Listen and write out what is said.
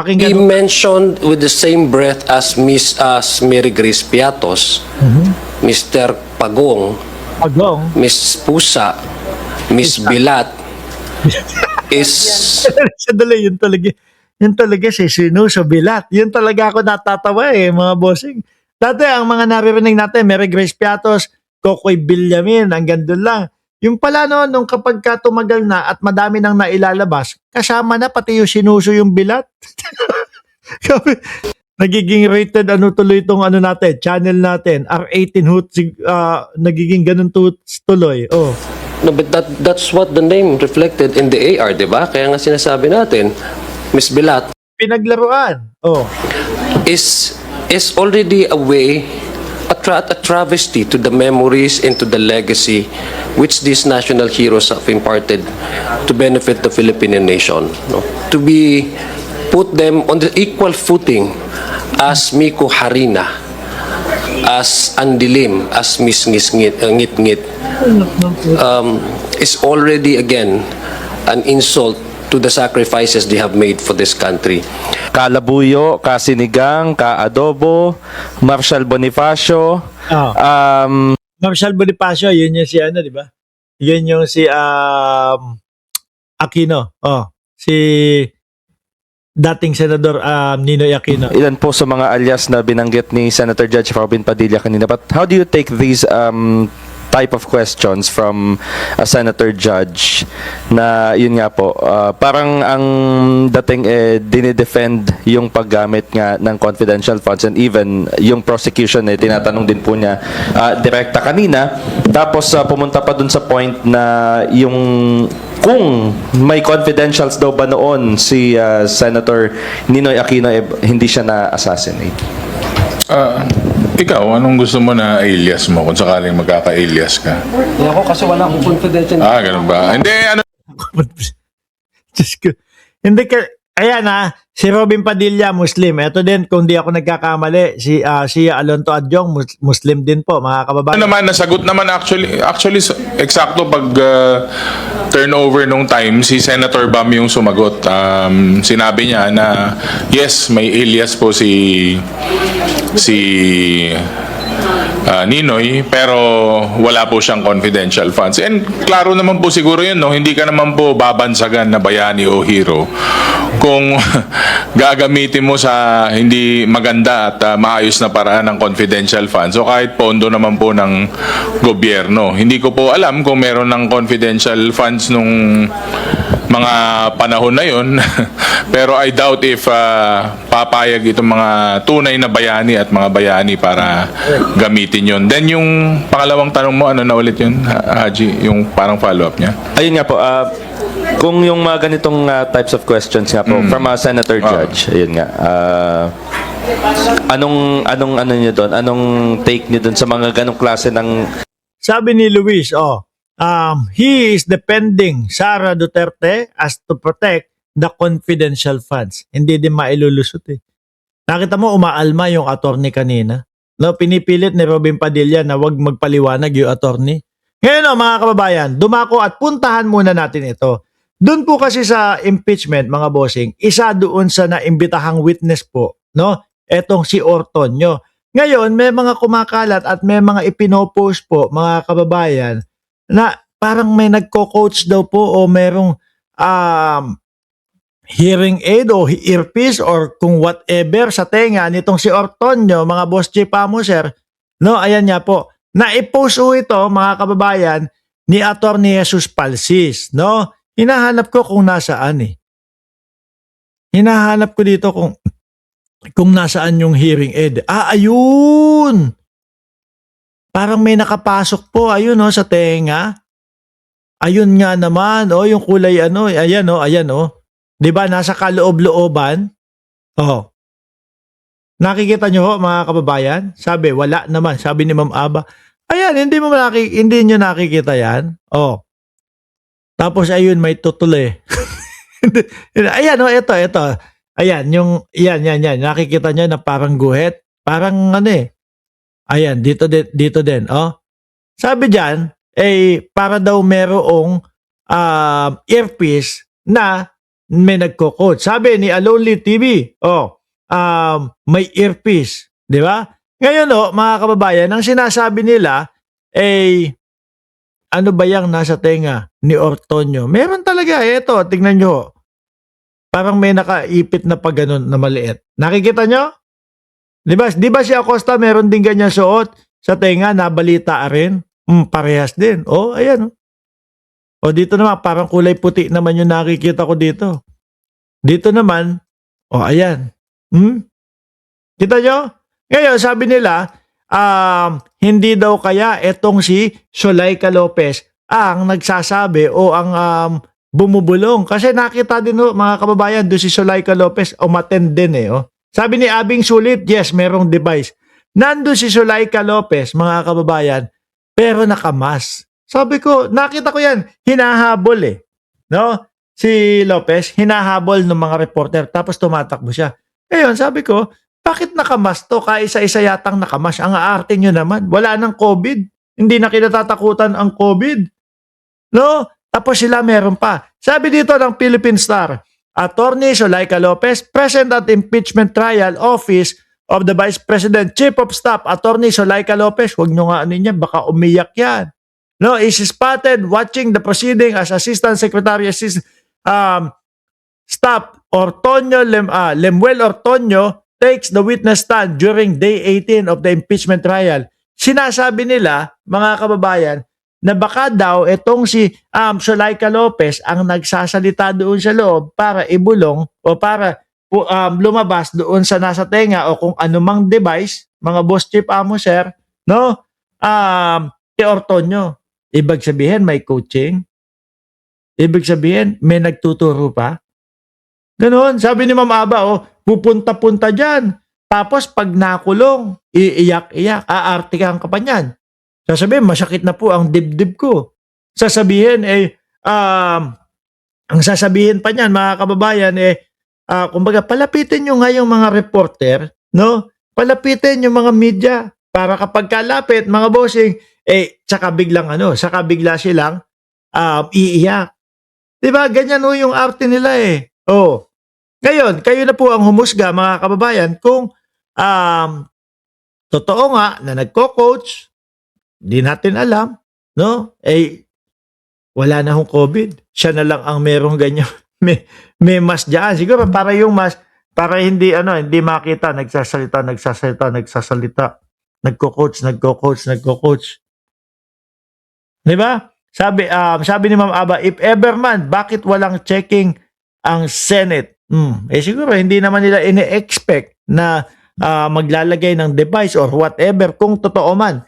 Pakinggan He mo. mentioned with the same breath as Mary Grace Piatos, Mr. Pagong, Pagong. Miss Pusa, Miss Bilat is Sadali, yun talaga si Sino sa Bilat. Yun talaga ako natatawa mga bossing. Dati, ang mga naririnig natin, Mary Grace Piatos, Kokoy Villamin, hanggang doon lang. Yung pala no, nung kapag ka tumagal na at madami nang nailalabas, kasama na pati yung Sinuso yung Bilat. Nagiging rated tuloy itong natin, channel natin, R18 nagiging ganun tuloy. Oh. no, but that's what the name reflected in the AR, di ba? Kaya nga sinasabi natin, Miss Bilat Pinaglaruan. Oh. is already a way, a travesty to the memories and to the legacy which these national heroes have imparted to benefit the Filipino nation. No? To be put them on the equal footing as Miko Harina, as Andilim, as Miss Ngit-Ngit, is already again an insult to the sacrifices they have made for this country. Kalabuyo, Kasinigang, Kaadobo, Marshal Bonifacio, Marshal Bonifacio, yun yung si di ba? Yun yung si Aquino. Oh, si dating Senador Ninoy Aquino. ilan po sa mga alias na binanggit ni Senator Judge Robin Padilla kanina. But how do you take these type of questions from a Senator Judge na yun nga po, parang ang dating dinidefend yung paggamit nga ng confidential funds, and even yung prosecution tinatanong din po niya direkta kanina, tapos pumunta pa dun sa point na yung kung may confidentials daw ba noon si Senator Ninoy Aquino, hindi siya na-assassinate. Ikaw, anong gusto mo na alias mo kung sakaling magkaka-alias ka? Ako kasi wala akong confidential. Ganun ba? Hindi, ano? Diyos ko. Hindi ka, ayan si Robin Padilla, Muslim. Ito din, kung di ako nagkakamali, si Alonto Adjong, Muslim din po, mga kababayan. Ano naman, nasagot naman actually eksakto pag turnover nung time, si Senator Bam yung sumagot. Sinabi niya na yes, may alias po si Ninoy, pero wala po siyang confidential funds. And klaro naman po siguro yun, no? Hindi ka naman po babansagan na bayani o hero kung gagamitin mo sa hindi maganda at maayos na paraan ng confidential funds o kahit pondo naman po ng gobyerno. Hindi ko po alam kung meron ng confidential funds nung mga panahon na yun pero I doubt if papayag itong mga tunay na bayani at mga bayani para gamitin yun. Then yung pangalawang tanong mo, ano na ulit yun, Haji? Yung parang follow-up niya? Ayun nga po, kung yung mga ganitong types of questions nga po from a Senator Judge, ayun nga, anong niyo doon? Anong take niyo doon sa mga ganong klase ng... Sabi ni Luis, he is defending Sara Duterte as to protect the confidential funds. Hindi din mailulusot Nakita mo, umaalma yung attorney kanina. No, pinipilit ni Robin Padilla na wag magpaliwanag yung attorney. Ngayon mga kababayan, dumako at puntahan muna natin ito. Doon po kasi sa impeachment, mga bossing, isa doon sa naimbitahang witness po, no? Etong si Ortonio. Ngayon, may mga kumakalat at may mga ipinopost po, mga kababayan, na parang may nagko-coach daw po o merong hearing aid o earpiece or kung whatever sa tenga nitong si Ortonio, mga boss J. Pamuser, no, ayan niya po. Na-post ito, mga kababayan, ni Attorney Jesus Palsis, no? Hinahanap ko kung nasaan Hinahanap ko dito kung nasaan yung hearing aid. Ayun! Parang may nakapasok po, ayun sa tenga. Ayun nga naman, yung kulay ayan ayan 'Di ba nasa kaloob-looban? Nakikita nyo mga kababayan? Sabi, wala naman. Sabi ni Ma'am Aba, ayan, hindi nyo nakikita yan? Tapos ayun, may tutuloy. Ayan ito. Ayan, yan. Nakikita nyo na parang guhit. Parang Ayan, dito din. Sabi diyan, para daw merong earpiece na may nagko-quote. Sabi ni Alonly TV, may earpiece. Di ba? Ngayon, mga kababayan, ang sinasabi nila, ano ba yung nasa tenga ni Ortonio? Meron talaga. Ito, tingnan nyo. Parang may nakaipit na pag ganun na maliit. Nakikita nyo? Di ba si Acosta meron din ganyan suot sa tenga, nabalita rin? Parehas din. Ayan. Dito naman, parang kulay puti naman yung nakikita ko dito. Dito naman, ayan. Kita nyo? Ngayon, sabi nila, hindi daw kaya etong si Zulaika Lopez ang nagsasabi o ang bumubulong. Kasi nakita din mga kababayan, doon si Zulaika Lopez, umattend din Sabi ni Abing Sulit, yes, merong device. Nandun si Zulaika Lopez, mga kababayan, pero nakamas. Sabi ko, nakita ko yan, hinahabol No? Si Lopez, hinahabol ng mga reporter, tapos tumatakbo siya. Ngayon, sabi ko, bakit nakamas to? Kaisa-isa yatang nakamas. Ang aarte nyo naman. Wala nang COVID. Hindi na kinatatakutan ang COVID. No? Tapos sila meron pa. Sabi dito ng Philippine Star, Attorney Zulaika Lopez, present at impeachment trial office of the Vice President, Chief of Staff, Attorney Zulaika Lopez. Huwag nyo nga niya, baka umiyak yan. No, is spotted watching the proceeding as Assistant Secretary Staff Ortonio Lemuel Ortonio takes the witness stand during day 18 of the impeachment trial. Sinasabi nila, mga kababayan, na baka daw itong si Zulaika Lopez ang nagsasalita doon sa loob para ibulong o para lumabas doon sa nasa tenga o kung anumang device, mga boss chief amo sir, no? Kay Ortonio. Ibig sabihin may coaching. Ibig sabihin may nagtuturo pa. Ganoon, sabi ni Ma'am Aba, pupunta-punta dyan. Tapos pag nakulong, iiyak-iyak, aartikahan ka pa niyan. Sasabihin, masakit na po ang dibdib ko. Sasabihin, ang sasabihin pa niyan, mga kababayan, kumbaga, palapitin nyo nga yung mga reporter, no? Palapitin yung mga media, para kapag kalapit, mga bossing, saka bigla silang iiyak. Diba? Ganyan yung arte nila Ngayon, kayo na po ang humusga, mga kababayan, kung totoo nga na nagko-coach, di natin alam, no? Wala na hong COVID. Siya na lang ang merong ganyan. may mask dyan. Siguro para yung mask, para hindi makita, nagsasalita. Nagko-coach. Diba? Sabi ni Ma'am Aba, if ever man, bakit walang checking ang Senate? Siguro hindi naman nila ini-expect na maglalagay ng device or whatever kung totoo man